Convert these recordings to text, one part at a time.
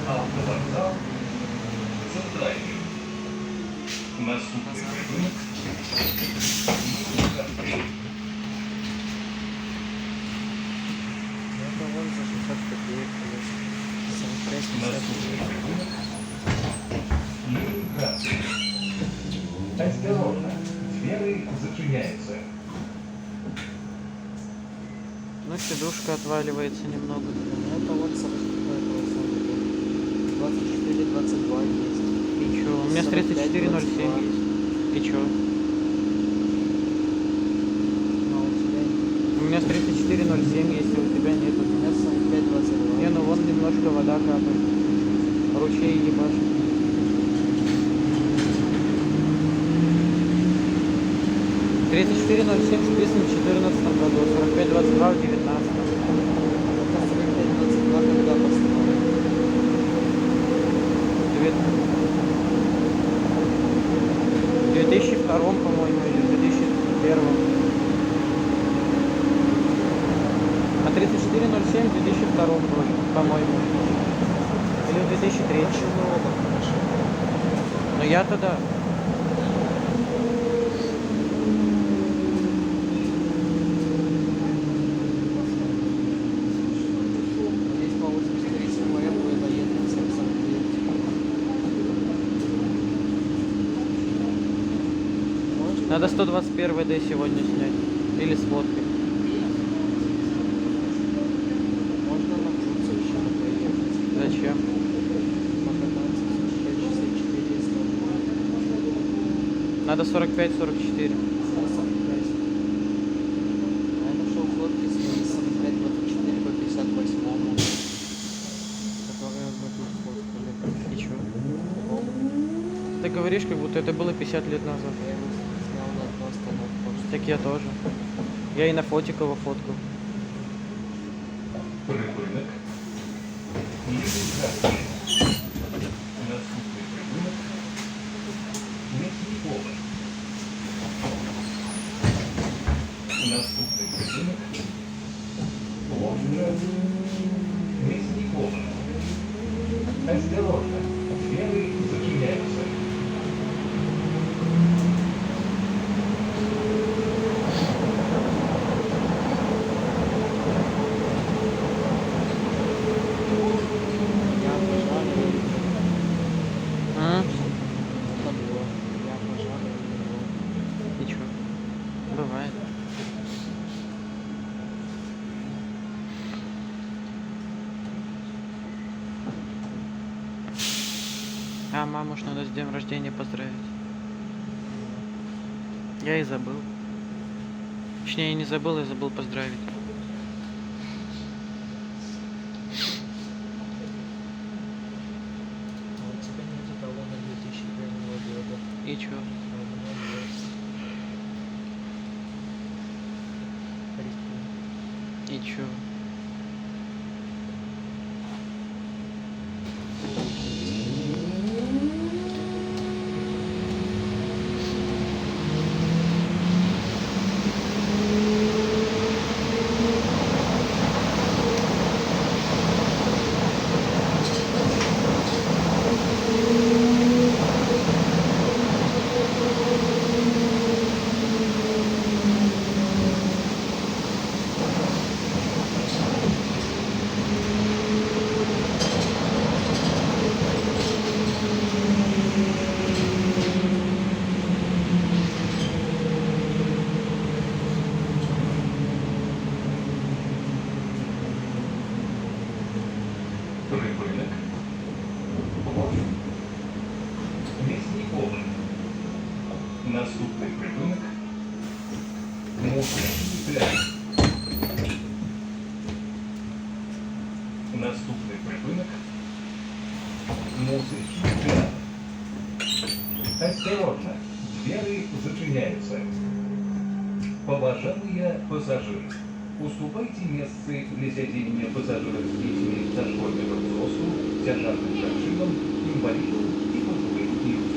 Автовокзал центральный. Наступный прыжок. Это вон за 60 копеек, конечно. 45-50 рублей. Осторожно, двери зачиняются. Ну, сидушка отваливается немного. Это вот 24-22 есть. И чё? У меня с 34.07 есть. И чё? Но у тебя нет. У меня с 34.07 есть, а у тебя нет. У меня 45-22. Не, ну вон немножко вода капает. Ручей ебашит. Тридцать 34.07 вписан в 2014 году, 45.22 в 2019. Это 45-22 когда поставили? В 2002, по-моему, или в 2001. А 34.07 в 2002 вроде, по-моему. Или в 2003. Очень много, хорошо. Но я тогда... Здесь по 83 СМР будет доехать 79. Можешь Надо 121 D сегодня снять. Или сфоткать. Можно на Крутцу еще поехать. Зачем? Покататься 45-64, если он будет. Надо 45-44. 45. А я нашел фотки с ней 45-24 по 58-му, которые мы тут фоткали. И чё? Оп, Ты говоришь, как будто это было 50 лет назад. я его снял на одну остановку. Так я тоже. Я и на Фотикова фоткал. Прыгунок. Нижний. Наступный прыгунок. Мясникова. Наступный прыгунок. Ложка. Мясникова. Осторожно, двери зачиняются. Я пожарил. А? Это было. Я пожарил его. И чё? Бывает. А маму ж надо с днем рождения поздравить. Я и забыл. Точнее, я не забыл, я забыл поздравить. А у тебя нет талона 2001 года. И чё? А у меня есть. Прикинь. И чё? Прыгунок. Ложка. Мясникова. Наступный прыгунок. Мусорный пляж. Наступный прыгунок. Мусорный пляж. Осторожно, двери зачиняются. Уважаемые пассажиры, уступайте место для сидения пассажиров с детьми, дошкольников, взрослым, тяжелым шаршилом, инвалидам и пожилым людям.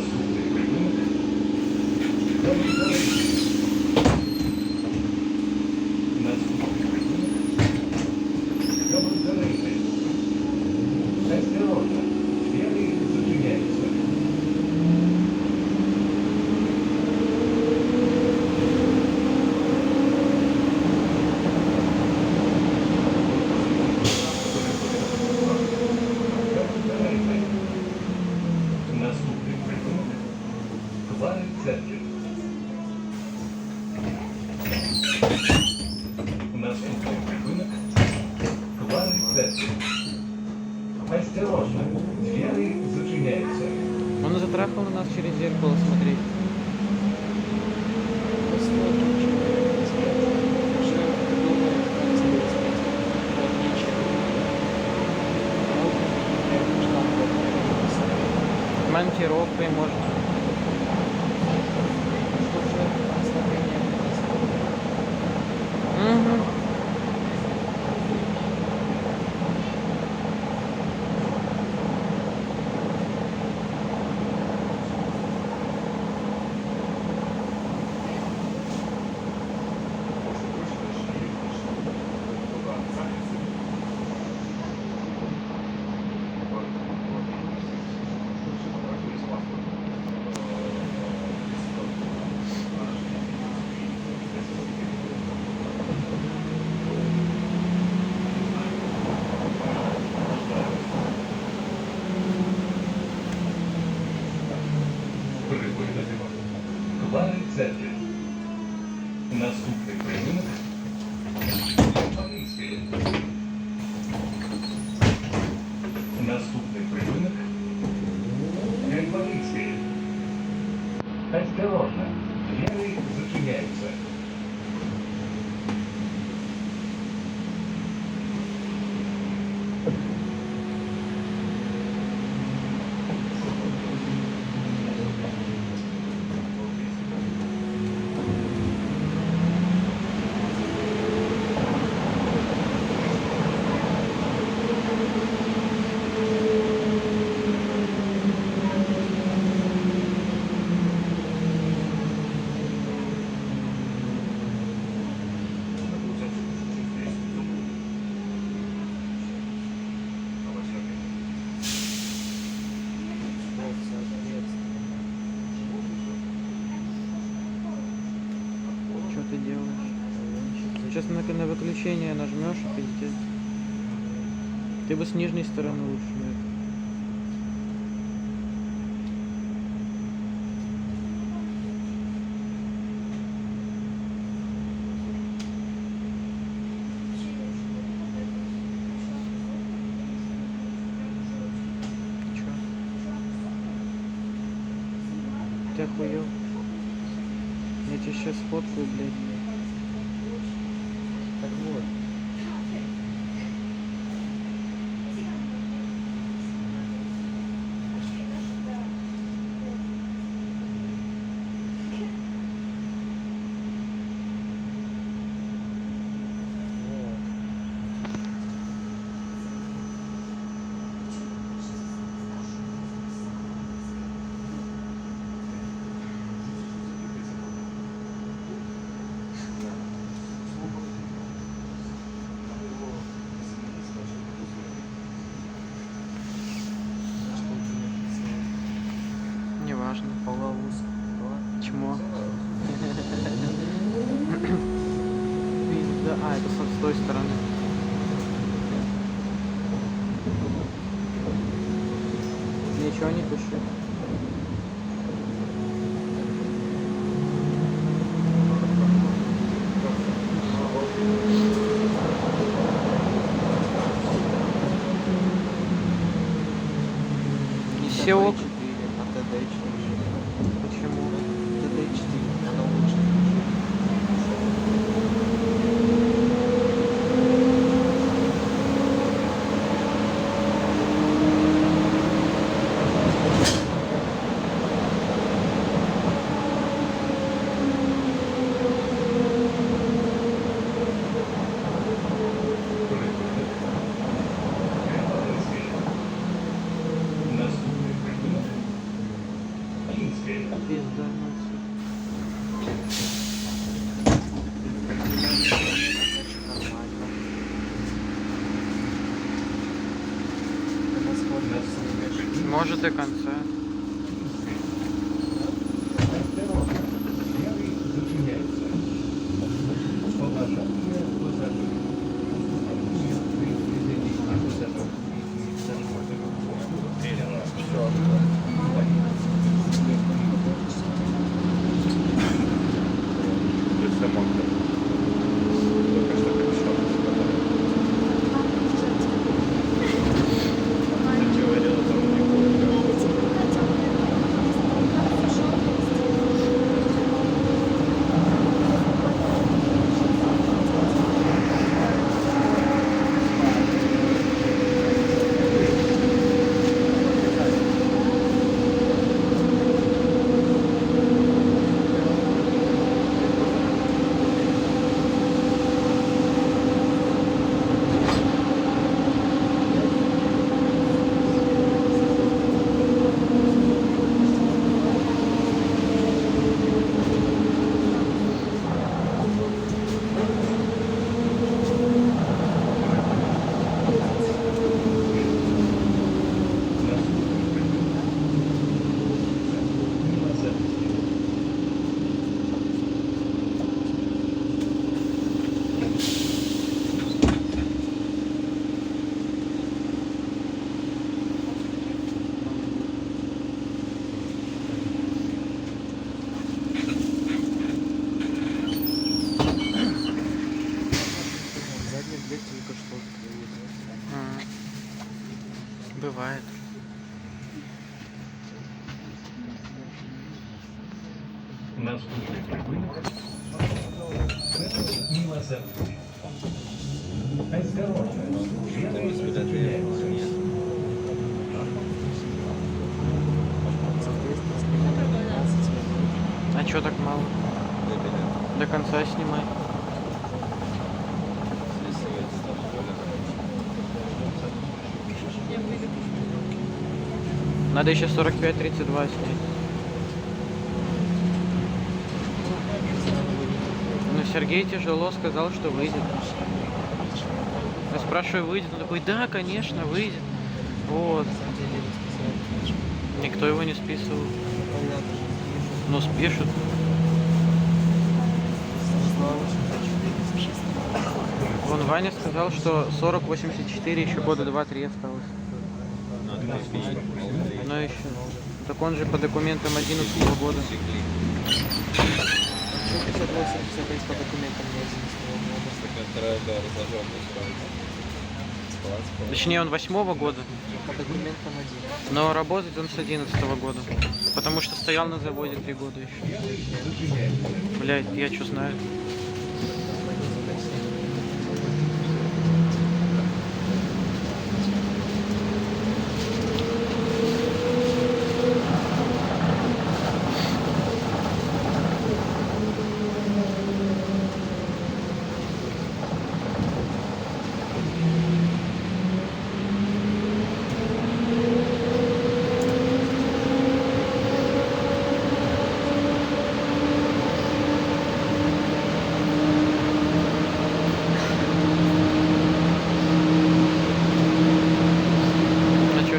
Наступний припинок. Коментарі. Наступний припинок. Коментарі. Осторожно. Двери зачиняются. Наступний припинок. Хвали церкви. Наступний припинок. Хвали церкви. Осторожно. Двери зачиняются. Он затрахал на нас через зеркало смотреть. Посмотрим, что это сделать. Уже думаю, как сделать. Вот ничего. Монтировкой можно. Уже ослабление происходит. Угу. Припинок. Хвали церкви. Наступний припинок. Паризький. Наступний припинок. Гальванийский. Осторожно. Двери зачиняются. Вот, соответственно. Что ты делаешь? Сейчас на выключение нажмешь и пиздец. Ты бы с нижней стороны лучше, наверное. Чё? Ты охуел? Я тебе сейчас сфоткаю, блядь. Так вот. Вот. Неважно. Половуз. Чмо. Пизда. А, это с той стороны. Ничего не пиши. Все ок. А ТД4. Почему? ТД4. Оно лучше. Пизда. Значит, нормально. Когда сходишь, Может и конца. Осторожно, белый зупиняется. Положение пассажиров. Уступайте место для сидения пассажиров с дошкольного возраста. Инвалидов. задняя дверь только что открылась. Бывает. Наступный прибыль. Милосердие. Осторожно, белый зупиняется. Соответственно, сколько 15 минут. А чё так мало? До конца снимай. Надо еще 45-32 снять. Но Сергей тяжело сказал, что выйдет. Я спрашиваю, выйдет? Он такой, да, конечно, выйдет. Вот. Никто его не списывал. Но спишут. Вон Ваня сказал, что 40-84 еще года 2-3 осталось. Но еще. Так он же по документам 11 года. Что 58, 55 по документам не 11 года? Точнее, он 8 года. По документам 11. Но работает он с 11 года. Потому что стоял на заводе 3 года еще. Блять, я что знаю.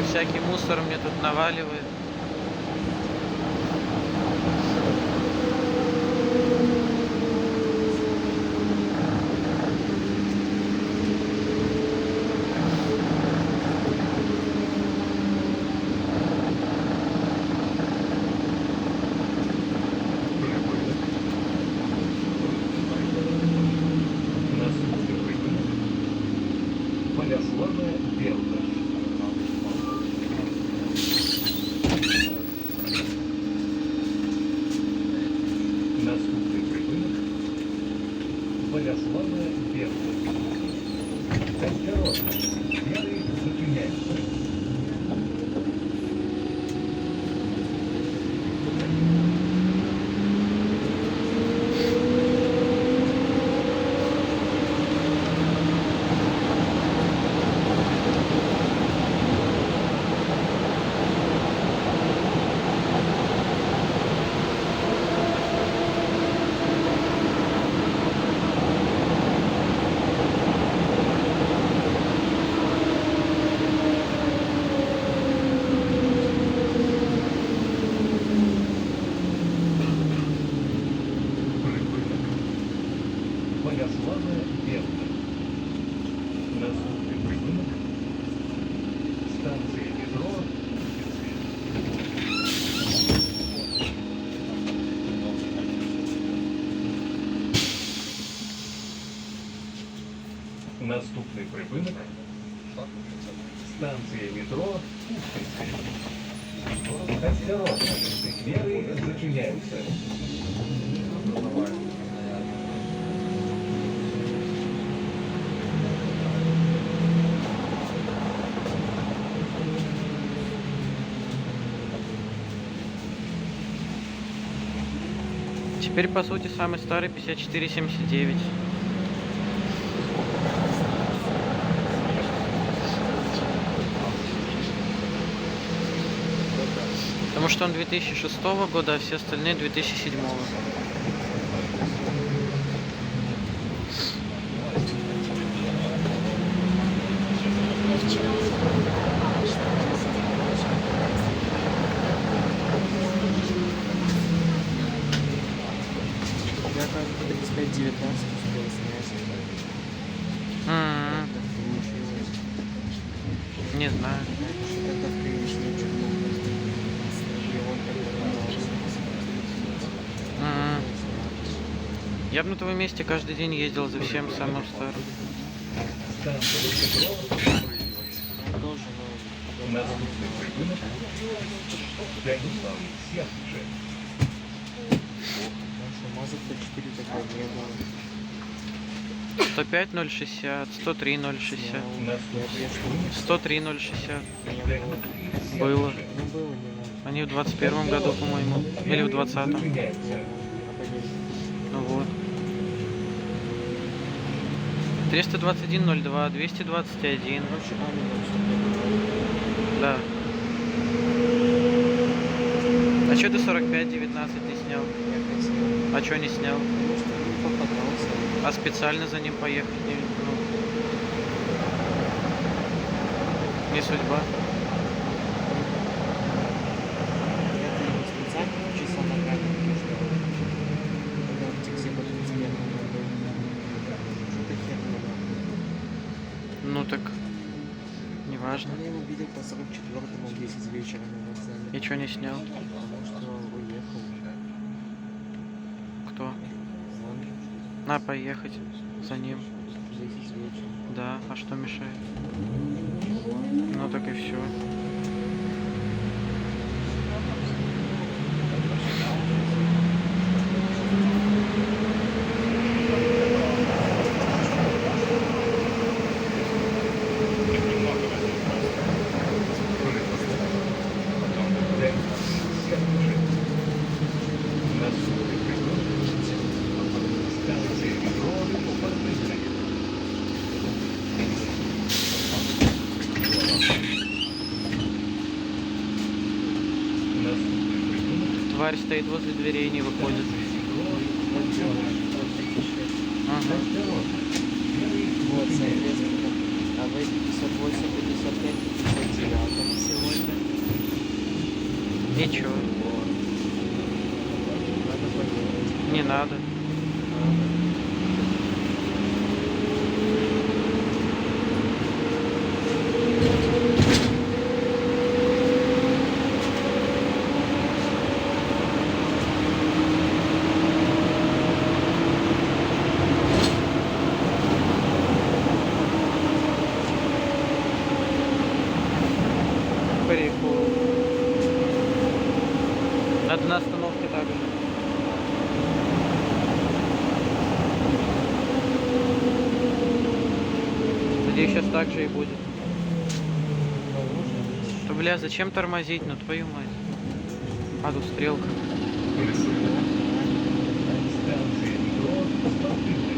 Всякий мусор мне тут наваливает. Наступный прибыль. Поляслава Белка. Наступный прибыль. Поляслава Белка. Осторожно, белый зупиняется. Наступний припинок. Станція метро Пушкінська. Осторожно, двери зачиняються. Теперь, по сути, самый старый 5479. Потому что он 2006 года, а все остальные 2007. Я, кажется, 35-19 успел снять. Так получилось. Не знаю. Что-то в приличный чехол. И он Я бы на твоем месте каждый день ездил за всем самым старым. Станція метро. тоже, Наступний припинок. Станіслав Сясичев. наша мазок Т4 такой не было. 105 060, 103 060, Наступний припинок. 103 060. Не было. Было. Ну было, не надо. Они в 21 году, по-моему. Или в 20-м. Зачиняються. Ну вот. 321 02, 221. Короче, Амина все. Да. А что ты 45 19 не снял? Я хотел. А что не снял? Потому что не попадался. А специально за ним поехать не судьба. Я-то его специально часа на камеру ждал. Когда в такси по 35 был. Что-то хер было. Ну так, неважно. Мы его видели по 44-му в 10 вечера на вокзале. И что не снял? Потому что уехал. Кто? Он На, поехать за ним. в 10 вечера. Да, а что мешает? Ну так и все. Наступний припинок. Станція метро Пушкінська. Наступний припинок. Тварь стоит возле дверей и не выходит. Ага. Вот, соответственно. А вы 58, 55, 59 сегодня. И чё? Надо поделать. Не надо. Прикол. Надо на остановке также. Надеюсь, сейчас так же и будет. То, бля, зачем тормозить? Ну твою мать. А тут стрелка. Станція метро Спортивна.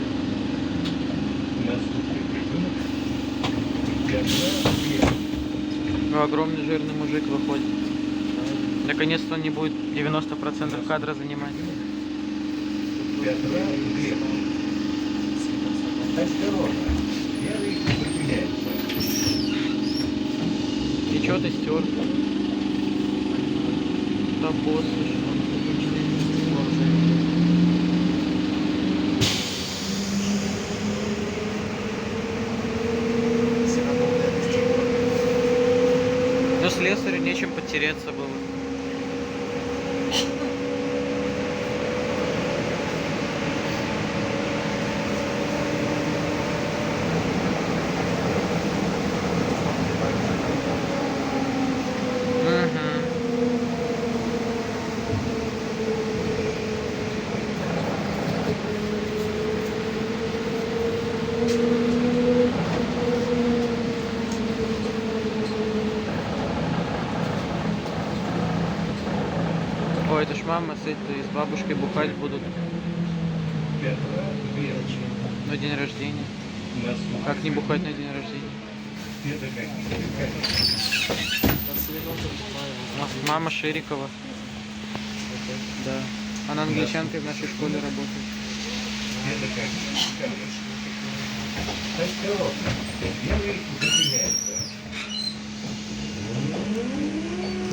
Наступний припинок. Театр. Ну, огромный жирный мужик выходит. Наконец-то он не будет 90% кадра занимать. Театра Глеб. Осторожно. Первый зачиняется. И чё ты стер? Да босс, ну слесарю нечем потереться было. мама с этой, с бабушкой бухать будут Петра Верч. на день рождения. Наступает Как не бухать на день рождения? педагогическая комиссия. Да, с вином закупаю. Мама Ширикова. Да. Она англичанкой в нашей школе работает. Педагогическая комиссия. Осторожно, белый зачиняется.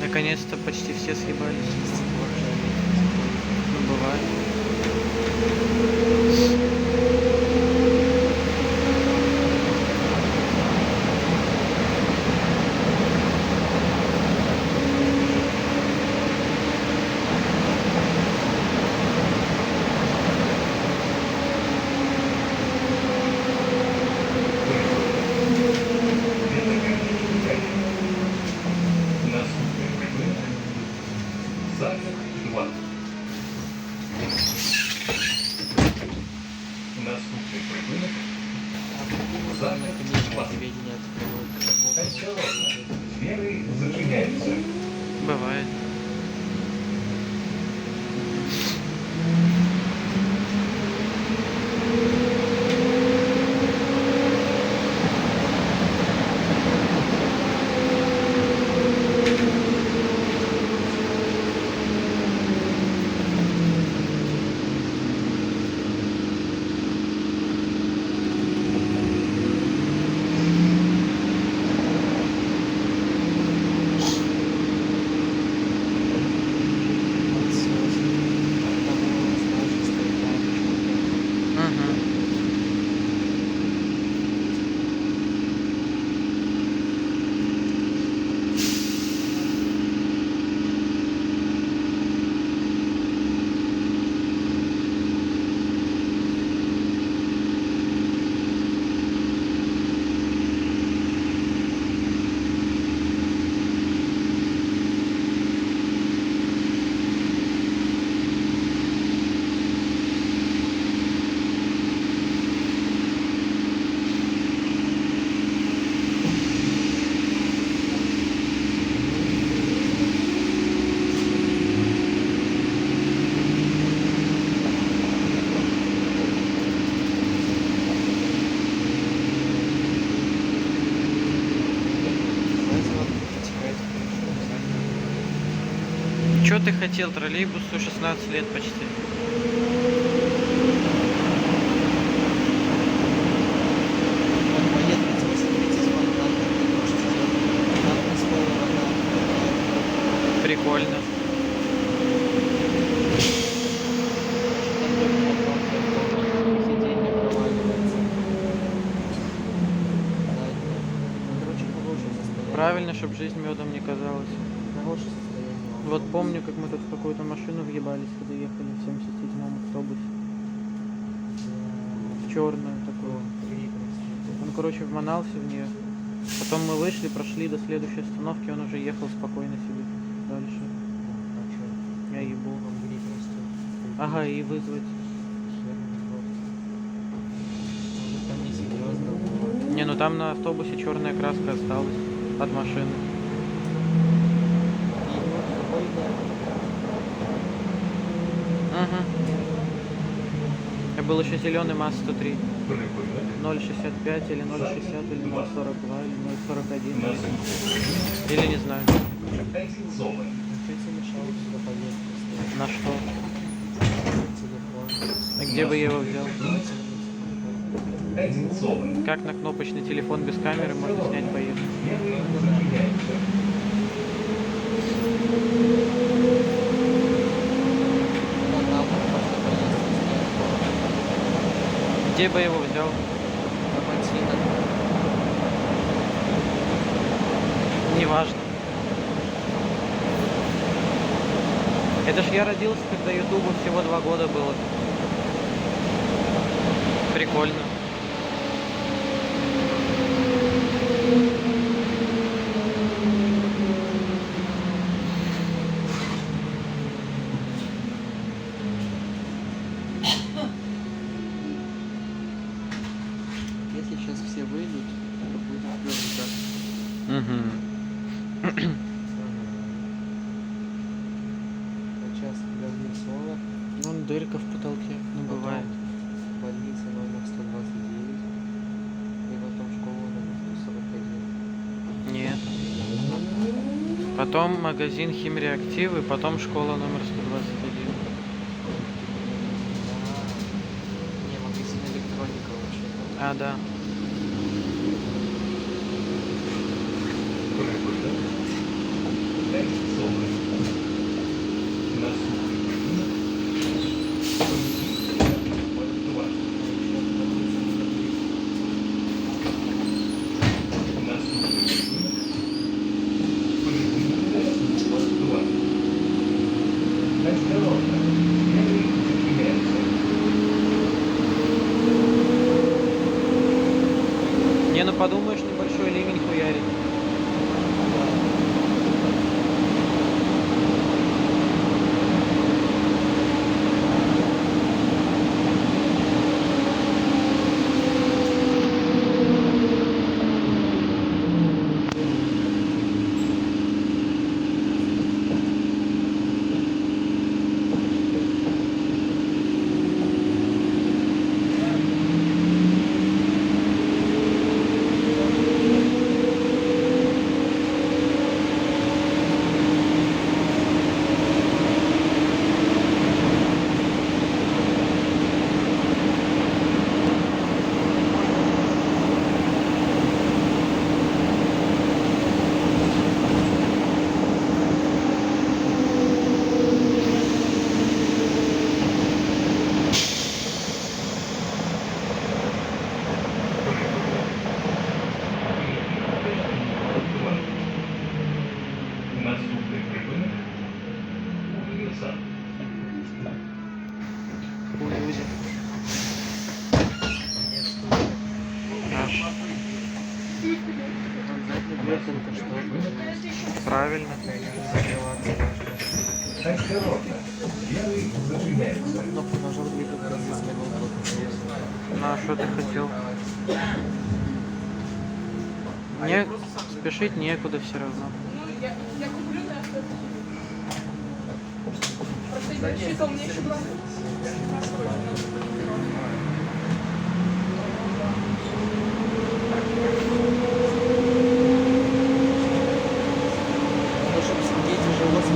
Наконец-то почти все съебались. Ну, бывает. Наступный припынок. Загр 2. Наступный припынок. Загр 2. Сведения открывают. Осторожно, белый зачиняется. Бывает. Угу. Чё ты хотел? Троллейбусу 16 лет почти. Прикольно. Правильно, чтобы жизнь медом не казалась. Вот помню, как мы тут в какую-то машину въебались, когда ехали в 77-м автобусе. В черную такую. Он, короче, вмонался в нее. Потом мы вышли, прошли до следующей остановки, он уже ехал спокойно себе дальше. Я ебу. Ага, и вызвать. Не, ну там на автобусе черная краска осталась от машины. Угу. Я был еще зеленый МАЗ-103. Припынок. 0,65 или 0,60 или 0,42 или 0,41. Наступный Или не знаю. Одинцовый. На что? А где бы я его взял? Одинцовый. Как на кнопочный телефон без камеры можно снять поездку? Белый зачиняется. Где бы я его взял? Неважно. Это ж я родился, когда Ютубу всего 2 года было. Прикольно. Если сейчас все выйдут, то будет пёрнуто. Угу. Сейчас говнюк Дырка в потолке. Ну, бывает. Больница номер 129. И потом школа номер 141. Нет. Потом магазин химреактивы, потом школа номер 121. Не, магазин электроника вообще. А, да. Прибыль. 5 зоны. Наступний будинок. Осторожно. Первый зачиняется. Не, ну подумаешь, небольшой ливень хуярит. Наступний припинок. Універсам. Хуюзи. Нет, что Аж. задний дверь только что. Правильно. Закрываться. Осторожно. Первый зачиняется. Кнопку нажал, двигатель разъяснил вопрос. Ну, а что ты хотел? Не, спешить некуда все равно. Я куплю на автомобиле. Просто я считал, мне еще брать. Ну, чтобы сидеть уже вот с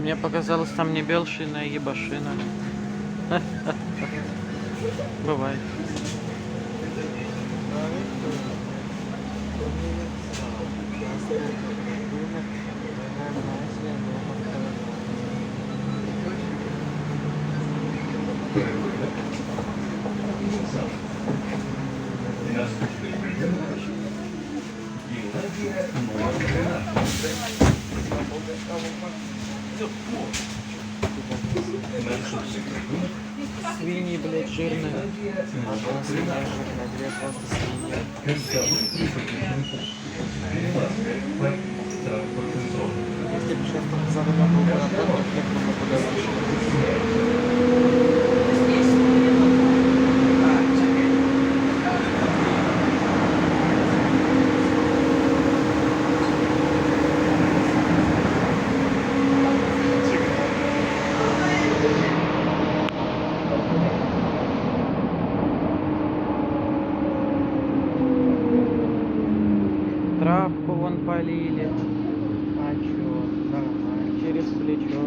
Мне показалось, там не белшина, а ебашина. Бывает. Прибыль. Універсам. Наступний припинок. Гімназія номер 13. Наступний припинок. Свиньи, блядь, жирные. Гімназія Одна номер свинья 13. жирная, две просто свиньи. Концовий припинок. Будь ласка, пройдіть транспортну зону. Если бы сейчас за рулем был маратон, то ехал бы куда лучше. Травку вон полили. А чё, нормально. Через плечо.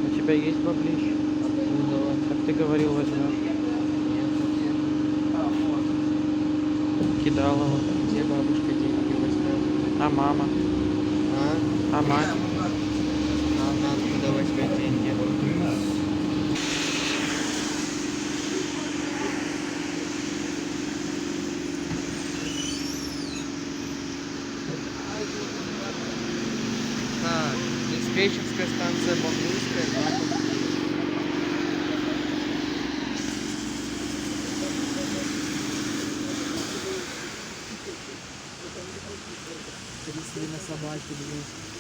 У тебя есть баблищ? Как ты говорил, возьмешь. Кидалово. Где бабушка деньги возьмет? А мама? А? А мать? А она откуда возьмет деньги? Диспетчерская станция, Бангульская, Запад. Трясли на собаке, блин.